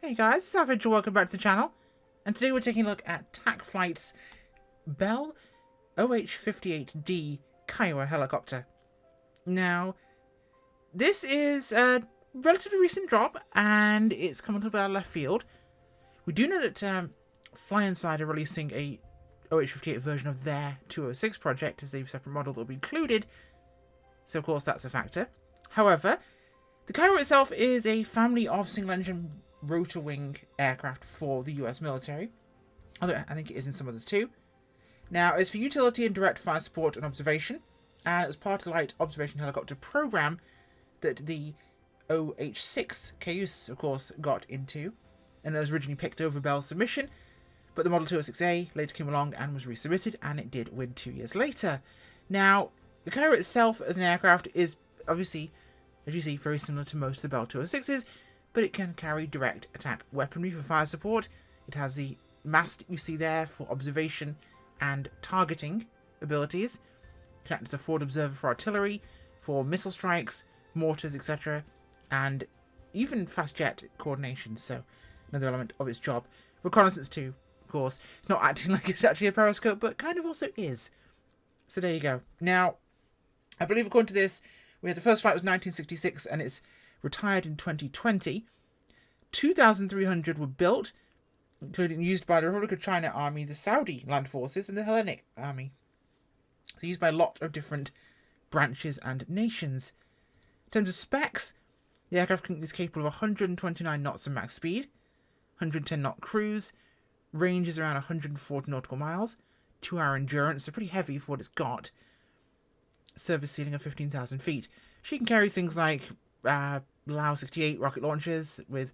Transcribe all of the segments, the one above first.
Hey guys, it's Savage, welcome back to the channel. And today we're taking a look at TacFlight's Bell OH-58D Kiowa helicopter. Now, this is a relatively recent drop, and it's come a little bit out of left field. We do know that Fly Inside are releasing a OH-58 version of their 206 project as a separate model that will be included, so of course that's a factor. However, the Kiowa itself is a family of single-engine rotor wing aircraft for the US military, although I think it is in some others too. Now, it's for utility and direct fire support and observation, and it's part of the light observation helicopter program that the OH-6 Cayuse, of course, got into, and it was originally picked over Bell's submission, but the Model 206A later came along and was resubmitted, and it did win 2 years later. Now, the Kiowa itself as an aircraft is obviously, as you see, very similar to most of the Bell 206s, but it can carry direct attack weaponry for fire support. It has the mast you see there for observation and targeting abilities. It can act as a forward observer for artillery, for missile strikes, mortars, etc., and even fast jet coordination, so another element of its job. Reconnaissance too, of course. It's not acting like it's actually a periscope, but kind of also is. So there you go. Now, I believe according to this, we had the first flight was 1966, and it's retired in 2020. 2,300 were built, including used by the Republic of China Army, the Saudi Land Forces, and the Hellenic Army. So used by a lot of different branches and nations. In terms of specs, the aircraft is capable of 129 knots of max speed, 110 knot cruise, range is around 140 nautical miles, 2-hour endurance, so pretty heavy for what it's got. Service ceiling of 15,000 feet. She can carry things like Lao-68 rocket launchers with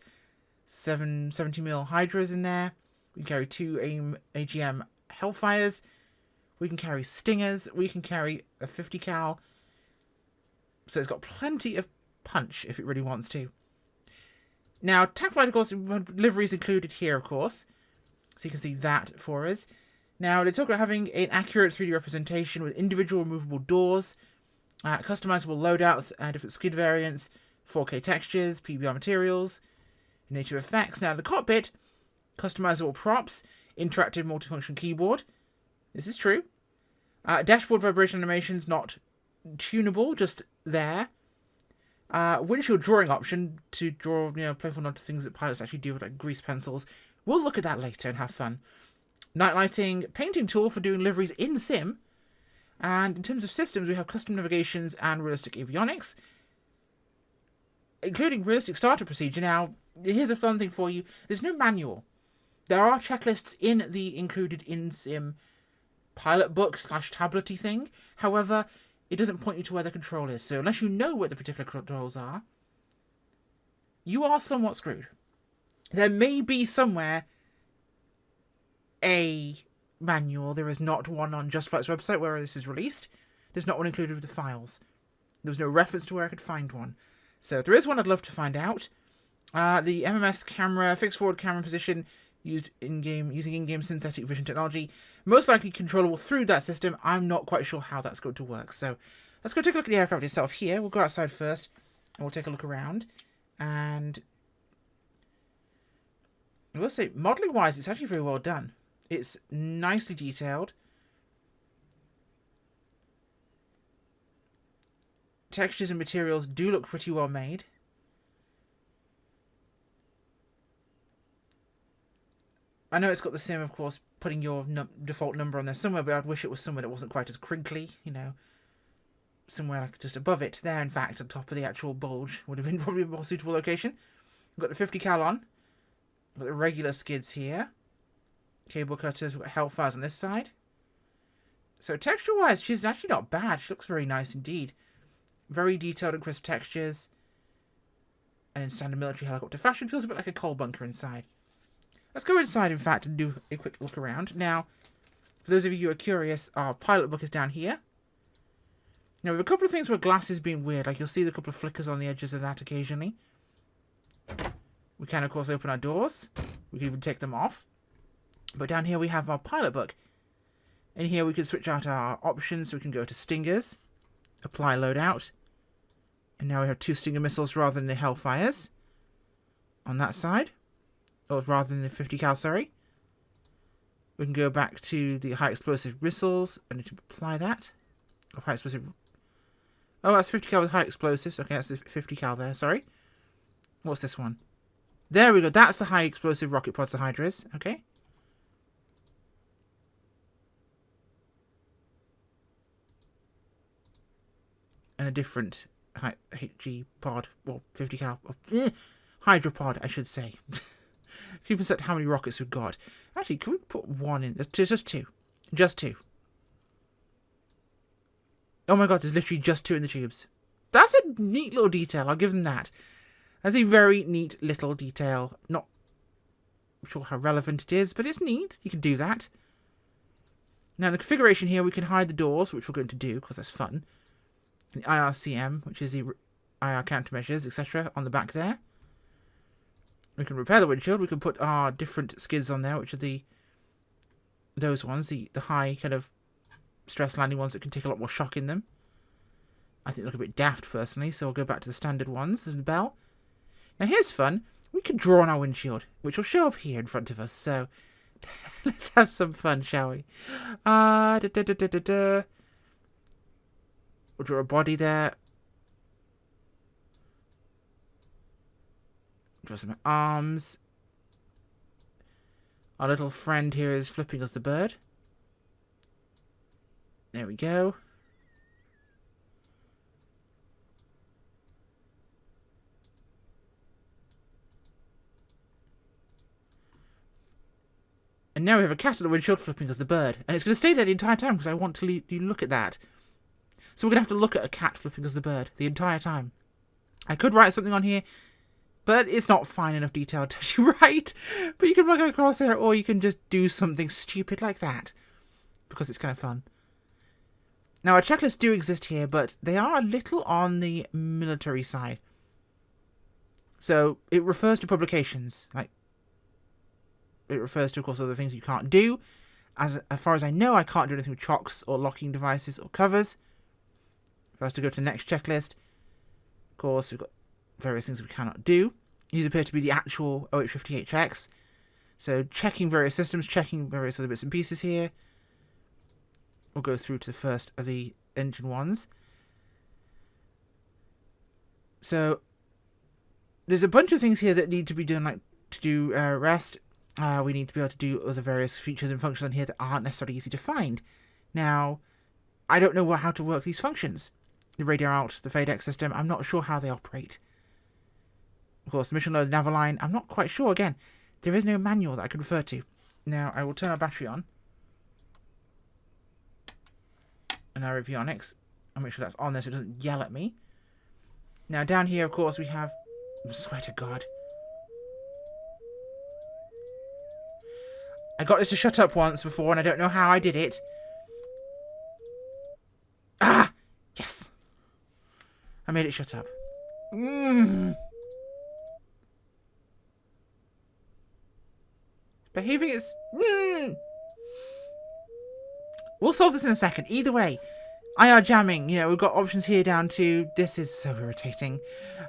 70mm Hydras in there. We can carry 2 AIM AGM Hellfires. We can carry Stingers. We can carry a 50 cal. So it's got plenty of punch if it really wants to. Now, TacFlight, of course, livery is included here, of course. So you can see that for us. Now, they talk about having an accurate 3D representation with individual removable doors, customizable loadouts, different skid variants, 4K textures, PBR materials, native effects. Now, the cockpit, customizable props, interactive multifunction keyboard. This is true. Dashboard vibration animations, not tunable, just there. Windshield drawing option to draw, playful nod to things that pilots actually do with like grease pencils. We'll look at that later and have fun. Night lighting, painting tool for doing liveries in sim. And in terms of systems, we have custom navigations and realistic avionics, including realistic starter procedure. Now, here's a fun thing for you. There's no manual. There are checklists in the included in-sim pilot book / tablet-y thing. However, it doesn't point you to where the control is. So unless you know where the particular controls are, you are somewhat screwed. There may be somewhere a manual. There is not one on JustFlight's website where this is released. There's not one included with the files. There's no reference to where I could find one. So if there is one, I'd love to find out. The MMS camera, fixed forward camera position, used in-game using in-game synthetic vision technology, most likely controllable through that system. I'm not quite sure how that's going to work. So let's go take a look at the aircraft itself here. We'll go outside first, and we'll take a look around. And I will say, modelling-wise, it's actually very well done. It's nicely detailed. Textures and materials do look pretty well made. I know it's got the sim, of course, putting your default number on there somewhere, but I'd wish it was somewhere that wasn't quite as crinkly, somewhere like just above it. There, in fact, on top of the actual bulge would have been probably a more suitable location. We've got the 50 cal on. We've got the regular skids here. Cable cutters, we've got Hellfires on this side. So texture-wise, she's actually not bad. She looks very nice indeed. Very detailed and crisp textures. And in standard military helicopter fashion, feels a bit like a coal bunker inside. Let's go inside, in fact, and do a quick look around. Now, for those of you who are curious, our pilot book is down here. Now, we have a couple of things where glass is being weird. Like, you'll see the couple of flickers on the edges of that occasionally. We can, of course, open our doors. We can even take them off. But down here we have our pilot book. In here we can switch out our options. So we can go to Stingers, apply loadout. And now we have 2 Stinger missiles rather than the Hellfires on that side. Or rather than the 50 cal, sorry. We can go back to the high explosive missiles. I need to apply that. Or high explosive... Oh, that's 50 cal with high explosives. Okay, that's the 50 cal there, sorry. What's this one? There we go. That's the high explosive rocket pods, the Hydras. Okay. And a different HG pod. Well, 50 cal. Hydra pod, I should say. Can even set how many rockets we've got. Actually, can we put one in? Just two. Just two. Oh my god, there's literally just two in the tubes. That's a neat little detail. I'll give them that. That's a very neat little detail. Not sure how relevant it is, but it's neat. You can do that. Now, in the configuration here, we can hide the doors, which we're going to do, because that's fun. And the IRCM, which is the IR countermeasures, etc., on the back there. We can repair the windshield. We can put our different skids on there, which are those ones, the high kind of stress landing ones that can take a lot more shock in them. I think they look a bit daft, personally, so we'll go back to the standard ones. There's the bell. Now, here's fun. We can draw on our windshield, which will show up here in front of us, so let's have some fun, shall we? We'll draw a body there. Draw some arms. Our little friend here is flipping us the bird. There we go. And now we have a cat on the windshield flipping us the bird. And it's going to stay there the entire time because I want to you look at that. So we're going to have to look at a cat flipping us the bird the entire time. I could write something on here, but it's not fine enough detail to actually write. But you can plug it across there, or you can just do something stupid like that. Because it's kind of fun. Now, our checklists do exist here, but they are a little on the military side. So, it refers to publications. Like, it refers to, of course, other things you can't do. As far as I know, I can't do anything with chocks or locking devices or covers. For us to go to the next checklist, of course, we've got various things we cannot do. These appear to be the actual OH-58 checks. So, checking various systems, checking various other bits and pieces here. We'll go through to the first of the engine ones. So, there's a bunch of things here that need to be done, like to do rest. We need to be able to do other various features and functions on here that aren't necessarily easy to find. Now, I don't know how to work these functions. The radio out, the FADEX system, I'm not sure how they operate. Of course, the mission load Naviline, I'm not quite sure. Again, there is no manual that I can refer to. Now, I will turn our battery on. And our avionics. I'll make sure that's on there so it doesn't yell at me. Now, down here, of course, we have... I swear to God. I got this to shut up once before, and I don't know how I did it. Ah! Yes! I made it shut up. Behaving its... We'll solve this in a second. Either way, IR jamming, you know, we've got options here down to... This is so irritating.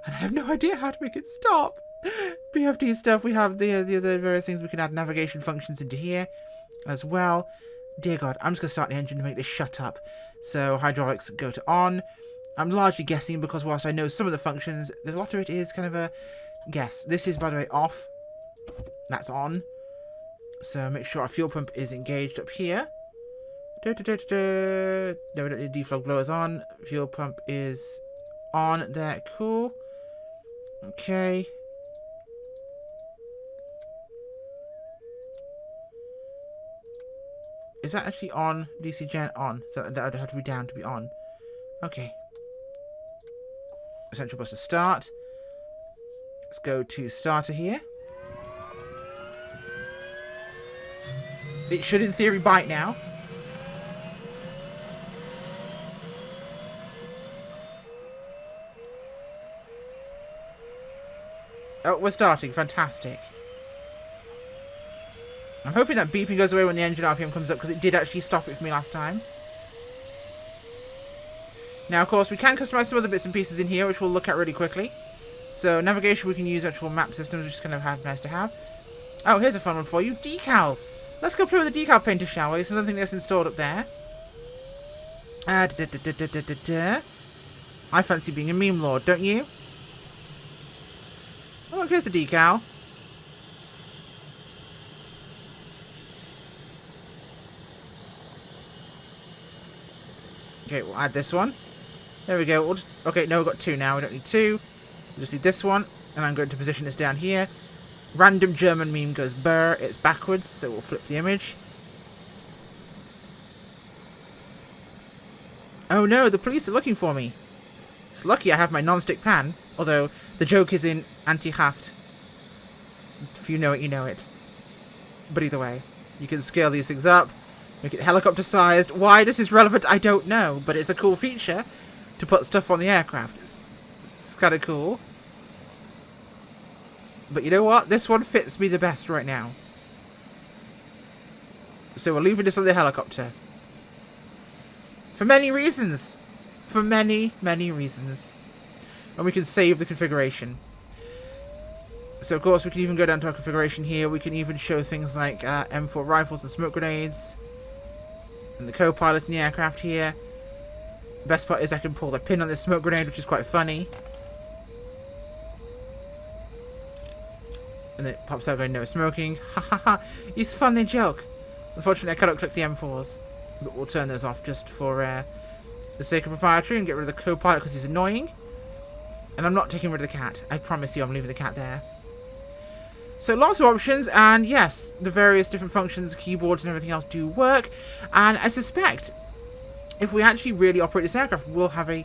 And I have no idea how to make it stop. BFD stuff, we have the other various things. We can add navigation functions into here as well. Dear God, I'm just going to start the engine to make this shut up. So, hydraulics go to on. I'm largely guessing because whilst I know some of the functions, there's a lot of it is kind of a guess. This is, by the way, off. That's on. So, make sure our fuel pump is engaged up here. No, we don't need defog blowers on. Fuel pump is on there. Cool. Okay. Is that actually on? DC gen on. That would have to be down to be on. Okay. Essential bus to start. Let's go to starter here. It should, in theory, bite now. Oh, we're starting. Fantastic. I'm hoping that beeping goes away when the engine RPM comes up, because it did actually stop it for me last time. Now, of course, we can customize some other bits and pieces in here, which we'll look at really quickly. So, navigation, we can use actual map systems, which is kind of nice to have. Oh, here's a fun one for you. Decals. Let's go play with the decal painter, shall we? It's another thing that's installed up there. I fancy being a meme lord, don't you? Oh, look, here's the decal. Okay, we'll add this one. There we go. We'll just, okay, no, we've got two now. We don't need two. We just need this one. And I'm going to position this down here. Random German meme goes burr. It's backwards, so we'll flip the image. Oh no, the police are looking for me. It's lucky I have my non-stick pan. Although, the joke is in anti-haft. If you know it, you know it. But either way, you can scale these things up. Make it helicopter-sized. Why this is relevant, I don't know. But it's a cool feature to put stuff on the aircraft. It's kind of cool. But you know what? This one fits me the best right now. So we're leaving this on the helicopter. For many reasons. For many, many reasons. And we can save the configuration. So of course we can even go down to our configuration here. We can even show things like M4 rifles and smoke grenades. And the co-pilot in the aircraft here. The best part is I can pull the pin on this smoke grenade, which is quite funny. And then it pops out going no smoking. Ha ha ha. It's fun, they joke. Unfortunately I cannot click the M4s. But we'll turn those off just for the sake of proprietary and get rid of the co-pilot because he's annoying. And I'm not taking rid of the cat. I promise you I'm leaving the cat there. So lots of options, and yes, the various different functions, keyboards and everything else do work. And I suspect if we actually really operate this aircraft, we'll have a...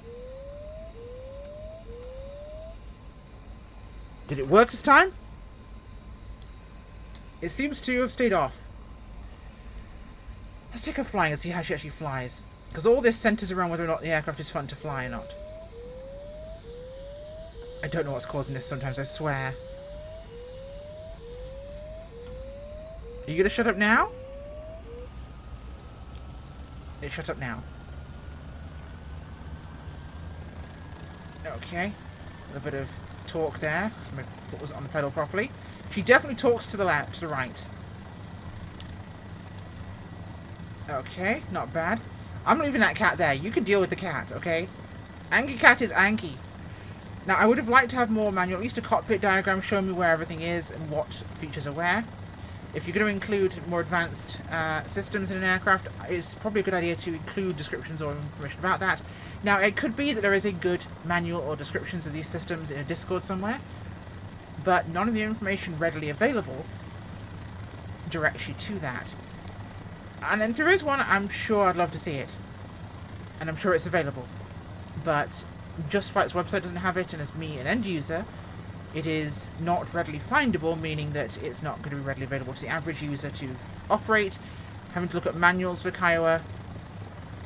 Did it work this time? It seems to have stayed off. Let's take her flying and see how she actually flies. Because all this centers around whether or not the aircraft is fun to fly or not. I don't know what's causing this sometimes, I swear. Are you going to shut up now? It shut up now. Okay. A little bit of torque there. So my foot was on the pedal properly. She definitely talks to the left, to the right. Okay, not bad. I'm leaving that cat there. You can deal with the cat, okay? Angie cat is Angie. Now, I would have liked to have more manual, at least a cockpit diagram showing me where everything is and what features are where. If you're going to include more advanced systems in an aircraft, it's probably a good idea to include descriptions or information about that. Now, it could be that there is a good manual or descriptions of these systems in a Discord somewhere, but none of the information readily available directs you to that. And if there is one, I'm sure I'd love to see it. And I'm sure it's available. But JustFlight's website doesn't have it, and as me, an end user, it is not readily findable, meaning that it's not going to be readily available to the average user to operate. Having to look at manuals for Kiowa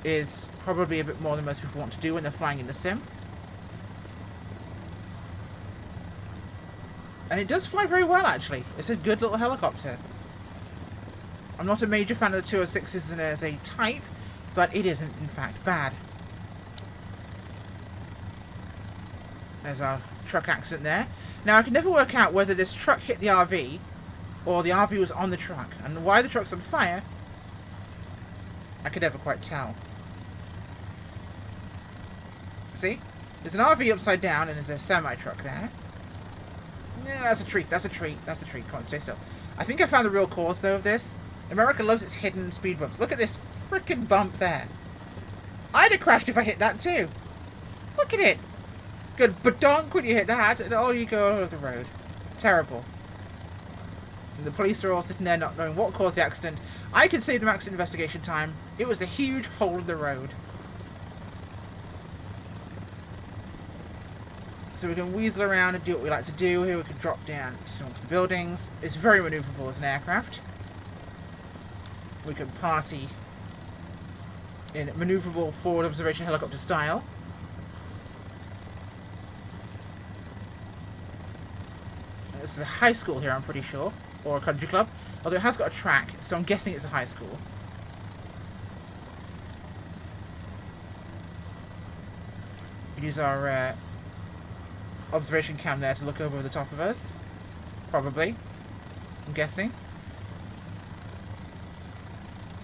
is probably a bit more than most people want to do when they're flying in the sim. And it does fly very well, actually. It's a good little helicopter. I'm not a major fan of the 206s as a type, but it isn't, in fact, bad. There's our truck accident there. Now, I can never work out whether this truck hit the RV, or the RV was on the truck. And why the truck's on fire, I could never quite tell. See? There's an RV upside down, and there's a semi-truck there. Yeah, that's a treat, that's a treat, that's a treat. Come on, stay still. I think I found the real cause, though, of this. America loves its hidden speed bumps. Look at this frickin' bump there. I'd have crashed if I hit that, too. Look at it. Good badonk when you hit that, and all you go over the road. Terrible. And the police are all sitting there not knowing what caused the accident. I could save them accident investigation time. It was a huge hole in the road. So we can weasel around and do what we like to do. Here we can drop down amongst the buildings. It's very maneuverable as an aircraft. We can party in maneuverable forward observation helicopter style. This is a high school here, I'm pretty sure. Or a country club. Although it has got a track, so I'm guessing it's a high school. We use our observation cam there to look over the top of us. Probably. I'm guessing.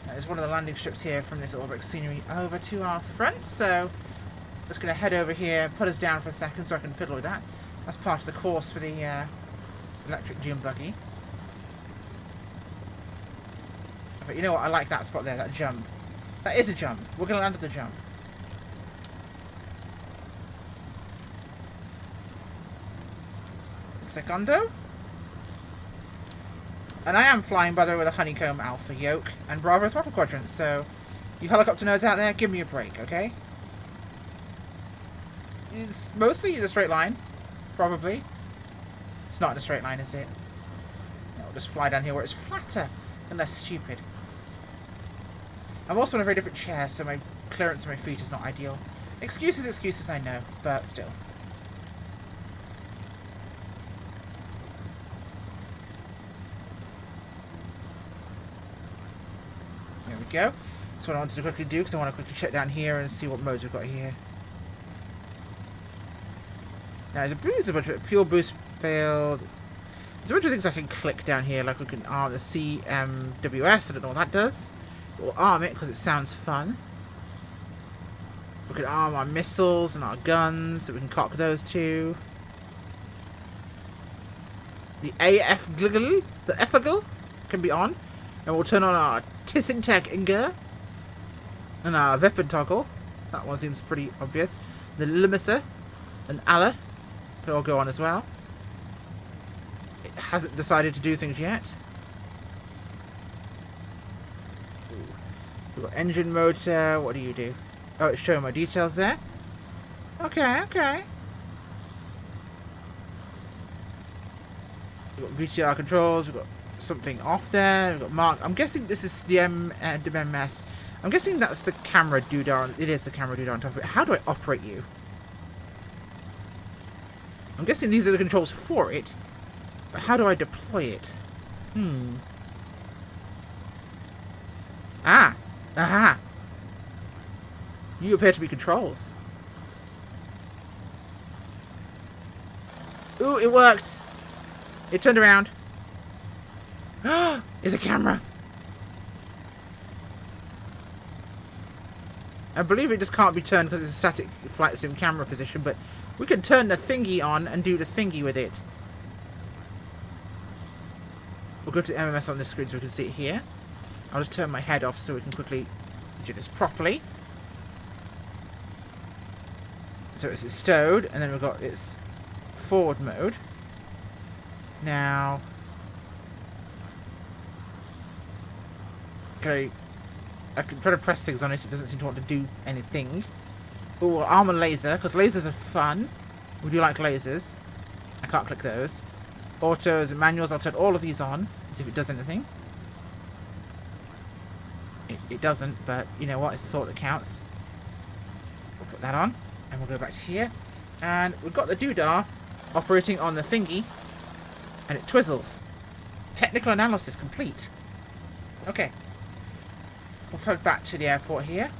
There's one of the landing strips here from this orbit scenery over to our front, so just going to head over here, put us down for a second so I can fiddle with that. That's part of the course for the electric dune buggy. But you know what? I like that spot there, that jump. That is a jump. We're going to land at the jump. Secondo. And I am flying, by the way, with a honeycomb alpha yoke and Bravo throttle quadrant, so you helicopter nerds out there, give me a break, okay? It's mostly in a straight line, probably. It's not in a straight line, is it? No, we'll just fly down here where it's flatter and less stupid. I'm also in a very different chair, so my clearance of my feet is not ideal. Excuses, I know, but still. There we go. That's what I wanted to quickly do, because I want to quickly check down here and see what modes we've got here. Now, there's a bunch of fuel boost failed. There's a bunch of things I can click down here, like we can arm the CMWS. I don't know what that does. We'll arm it because it sounds fun. We can arm our missiles and our guns, so we can cock those too. The AFGL, the EFGL, can be on. And we'll turn on our Tissintech Inger. And our weapon toggle. That one seems pretty obvious. The Limiter and Allah can all go on as well. It hasn't decided to do things yet. We've got engine motor. What do you do? Oh, it's showing my details there. Okay, okay. We've got VTR controls. We've got something off there. We've got mark. I'm guessing this is the MS. I'm guessing that's the camera doodah. It is the camera doodah on top of it. How do I operate you? I'm guessing these are the controls for it. But how do I deploy it? Ah! Aha! You appear to be controls. Ooh, it worked! It turned around. It's a camera! I believe it just can't be turned because it's a static flight sim camera position, but we can turn the thingy on and do the thingy with it. We'll go to MMS on this screen so we can see it here. I'll just turn my head off so we can quickly do this properly. So it's stowed, and then we've got its forward mode. Now, okay, I can try to press things on it. It doesn't seem to want to do anything. Oh, we'll arm a laser, because lasers are fun. We do like lasers. I can't click those. Autos and manuals, I'll turn all of these on, see if it does anything. It doesn't, but you know what? It's the thought that counts. We'll put that on, and we'll go back to here. And we've got the doodah operating on the thingy, and it twizzles. Technical analysis complete. Okay. We'll head back to the airport here.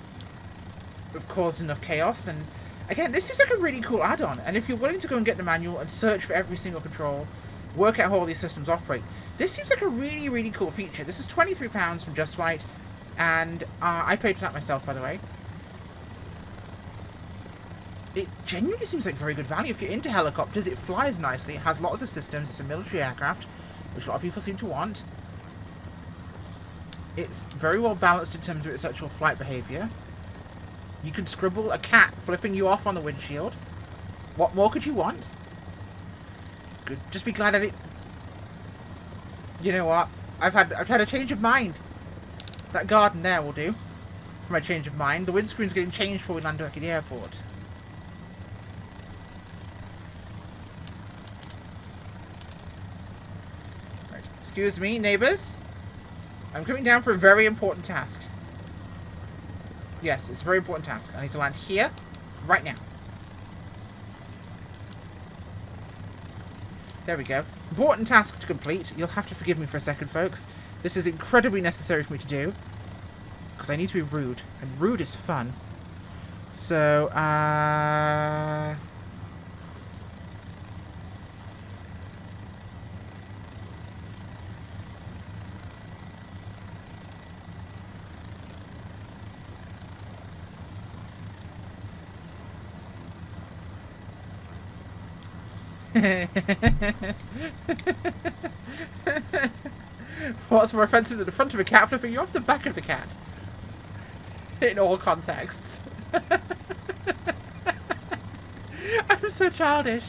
We've caused enough chaos, and again, this seems like a really cool add-on. And if you're willing to go and get the manual and search for every single control, work out how all these systems operate, this seems like a really, really cool feature. This is £23 from Just Flight, and I paid for that myself, by the way. It genuinely seems like very good value. If you're into helicopters, it flies nicely, it has lots of systems, it's a military aircraft, which a lot of people seem to want. It's very well balanced in terms of its actual flight behaviour. You can scribble a cat flipping you off on the windshield. What more could you want? Could just be glad that it... You know what? I've had a change of mind. That garden there will do for my change of mind. The windscreen's getting changed before we land back at the airport. Right. Excuse me, neighbours. I'm coming down for a very important task. Yes, it's a very important task. I need to land here, right now. There we go. Important task to complete. You'll have to forgive me for a second, folks. This is incredibly necessary for me to do. Because I need to be rude. And rude is fun. So, What's more offensive than the front of a cat flipping you off the back of the cat? In all contexts. I'm so childish,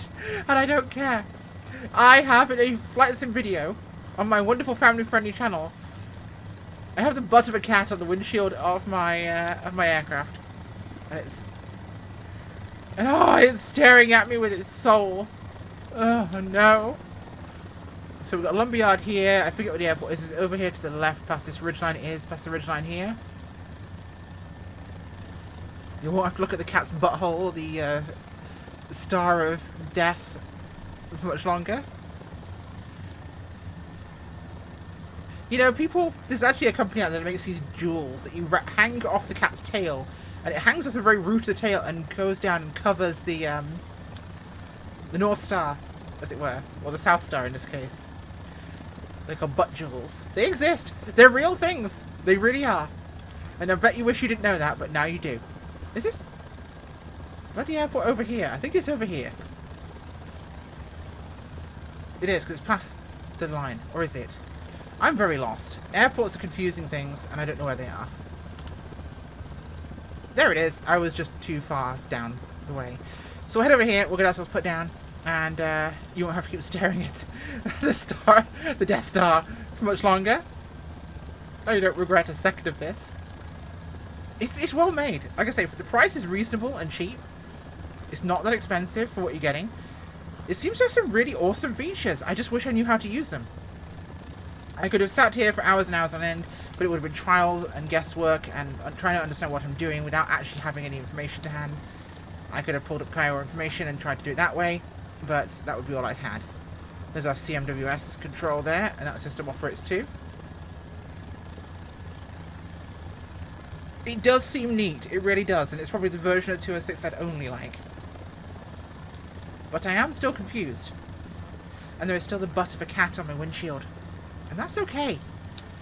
and I don't care. I have a flight sim video on my wonderful family-friendly channel. I have the butt of a cat on the windshield of my aircraft, and it's staring at me with its soul. Oh no! So we've got a lumberyard here. I forget what the airport is. It's over here to the left, past this ridgeline. It is past the ridgeline here. You won't have to look at the cat's butthole, the star of death, for much longer. You know, there's actually a company out there that makes these jewels that you hang off the cat's tail, and it hangs off the very root of the tail and goes down and covers the North Star, as it were, or the South Star in this case. They're called butt jewels. They exist. They're real things. They really are. And I bet you wish you didn't know that, but now you do. Is this bloody airport over here? I think it's over here. It is, because it's past the line. Or is it? I'm very lost. Airports are confusing things, and I don't know where they are. There it is. I was just too far down the way. So we'll head over here. We'll get ourselves put down. And you won't have to keep staring at the Death Star, for much longer. Oh, you don't regret a second of this. It's well made. Like I say, the price is reasonable and cheap. It's not that expensive for what you're getting. It seems to have some really awesome features. I just wish I knew how to use them. I could have sat here for hours and hours on end, but it would have been trial and guesswork and trying to understand what I'm doing without actually having any information to hand. I could have pulled up Kiowa information and tried to do it that way, but that would be all I had. There's our CMWS control there, and that system operates too. It does seem neat, it really does, and it's probably the version of 206 I'd only like. But I am still confused. And there is still the butt of a cat on my windshield. And that's okay.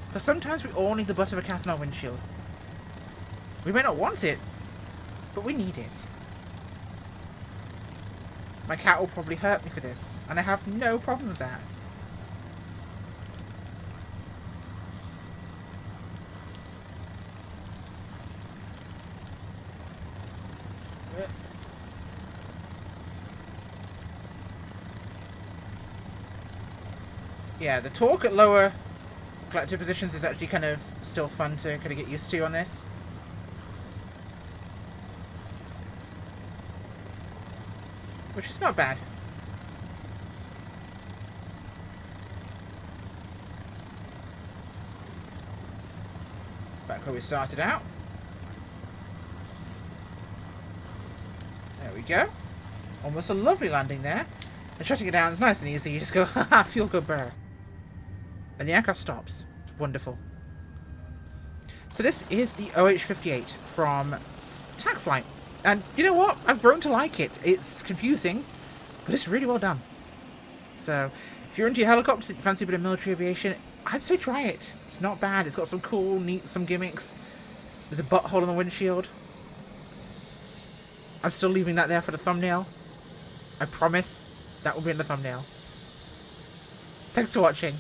Because sometimes we all need the butt of a cat on our windshield. We may not want it, but we need it. My cat will probably hurt me for this, and I have no problem with that. Yeah, the torque at lower collective positions is actually kind of still fun to kind of get used to on this. Which is not bad. Back where we started out. There we go. Almost a lovely landing there. And shutting it down is nice and easy. You just go, haha, feel good, burr. And the aircraft stops. It's wonderful. So this is the OH-58 from TacFlight. And you know what? I've grown to like it. It's confusing, but it's really well done. So if you're into your helicopters, if you fancy a bit of military aviation, I'd say try it. It's not bad. It's got some cool, neat, some gimmicks. There's a butthole on the windshield. I'm still leaving that there for the thumbnail. I promise that will be in the thumbnail. Thanks for watching.